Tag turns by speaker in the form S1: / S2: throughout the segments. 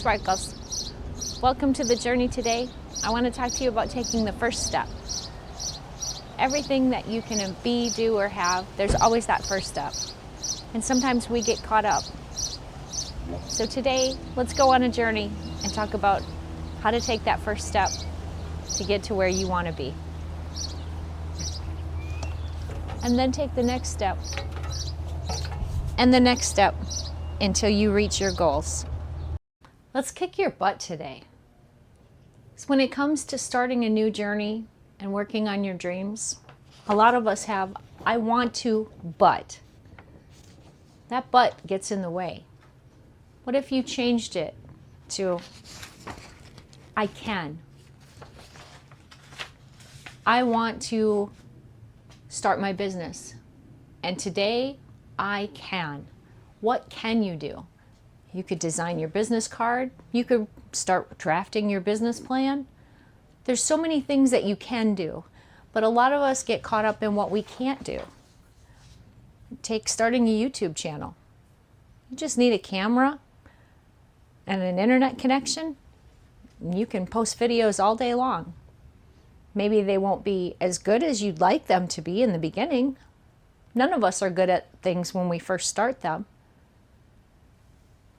S1: Sparkles. Welcome to the journey today. I want to talk to you about taking the first step. Everything that you can be, do, or have, there's always that first step. And sometimes we get caught up. So today, let's go on a journey and talk about how to take that first step to get to where you want to be. And then take the next step. And the next step until you reach your goals. Let's kick your butt today. So when it comes to starting a new journey and working on your dreams, a lot of us have, I want to, but. That but gets in the way. What if you changed it to, I can? I want to start my business. And today, I can. What can you do? You could design your business card. You could start drafting your business plan. There's so many things that you can do, but a lot of us get caught up in what we can't do. Take starting a YouTube channel. You just need a camera and an internet connection. You can post videos all day long. Maybe they won't be as good as you'd like them to be in the beginning. None of us are good at things when we first start them.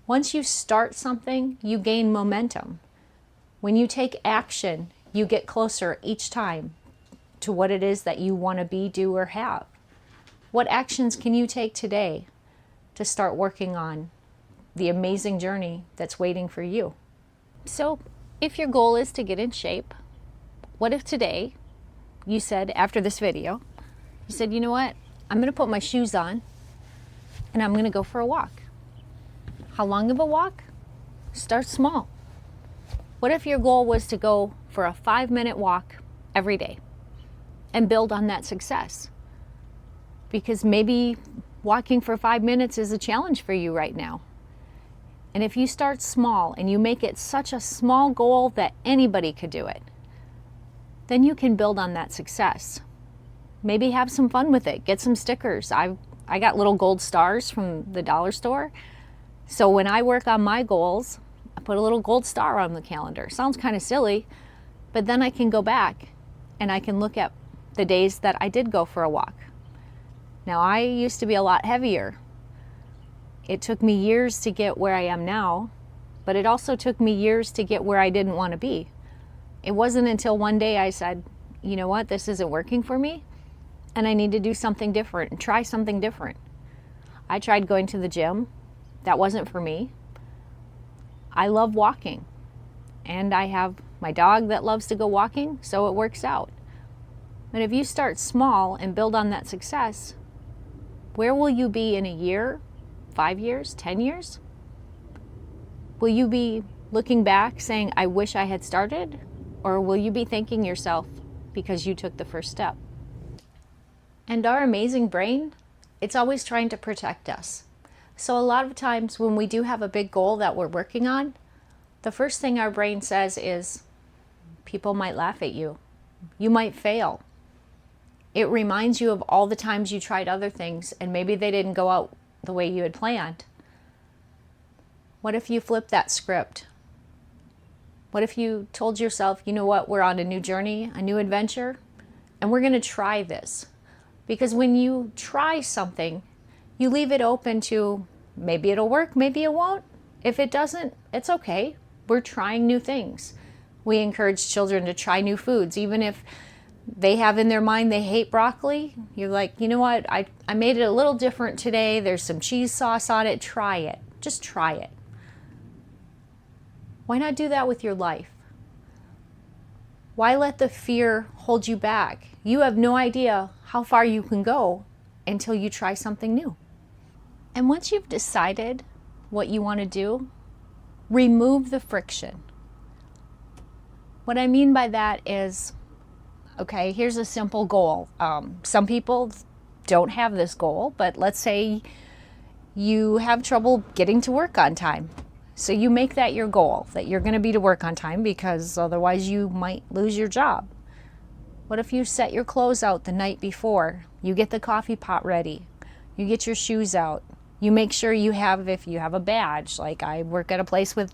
S1: Once you start something, you gain momentum. When you take action, you get closer each time to what it is that you want to be, do, or have. What actions can you take today to start working on the amazing journey that's waiting for you? So, if your goal is to get in shape, what if today you said, after this video, you said, you know what? I'm going to put my shoes on and I'm going to go for a walk. How long of a walk? Start small. What if your goal was to go for a 5-minute walk every day and build on that success? Because maybe walking for 5 minutes is a challenge for you right now. And if you start small and you make it such a small goal that anybody could do it, then you can build on that success. Maybe have some fun with it. Get some stickers. I got little gold stars from the dollar store. So when I work on my goals, I put a little gold star on the calendar. Sounds kind of silly, but then I can go back and I can look at the days that I did go for a walk. Now, I used to be a lot heavier. It took me years to get where I am now, but it also took me years to get where I didn't want to be. It wasn't until one day I said, you know what, this isn't working for me, and I need to do something different and try something different. I tried going to the gym. That wasn't for me. I love walking, and I have my dog that loves to go walking, so it works out. But if you start small and build on that success, where will you be in a year, 5 years, 10 years? Will you be looking back saying, I wish I had started? Or will you be thanking yourself because you took the first step? And our amazing brain, it's always trying to protect us. So a lot of times when we do have a big goal that we're working on, the first thing our brain says is, people might laugh at you. You might fail. It reminds you of all the times you tried other things and maybe they didn't go out the way you had planned. What if you flip that script? What if you told yourself, you know what, we're on a new journey, a new adventure, and we're going to try this? Because when you try something, you leave it open to maybe it'll work, maybe it won't. If it doesn't, it's okay. We're trying new things. We encourage children to try new foods, even if they have in their mind they hate broccoli. You're like, you know what, I made it a little different today. There's some cheese sauce on it. Try it. Just try it. Why not do that with your life? Why let the fear hold you back? You have no idea how far you can go until you try something new. And once you've decided what you want to do, remove the friction. What I mean by that is, okay, here's a simple goal. Some people don't have this goal, but let's say you have trouble getting to work on time. So you make that your goal, that you're going to be to work on time because otherwise you might lose your job. What if you set your clothes out the night before? You get the coffee pot ready. You get your shoes out. You make sure you have, if you have a badge, like I work at a place with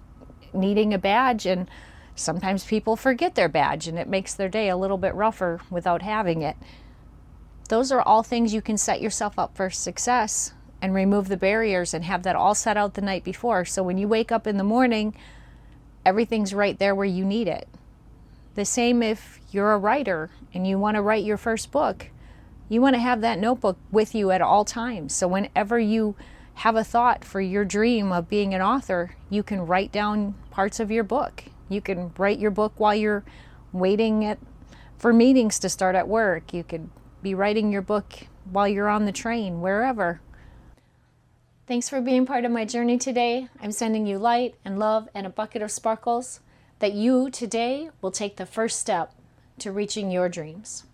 S1: needing a badge, and sometimes people forget their badge and it makes their day a little bit rougher without having it. Those are all things you can set yourself up for success and remove the barriers and have that all set out the night before. So when you wake up in the morning, everything's right there where you need it. The same if you're a writer and you want to write your first book. You want to have that notebook with you at all times. So whenever you have a thought for your dream of being an author, you can write down parts of your book. You can write your book while you're waiting for meetings to start at work. You could be writing your book while you're on the train, wherever. Thanks for being part of my journey today. I'm sending you light and love and a bucket of sparkles that you today will take the first step to reaching your dreams.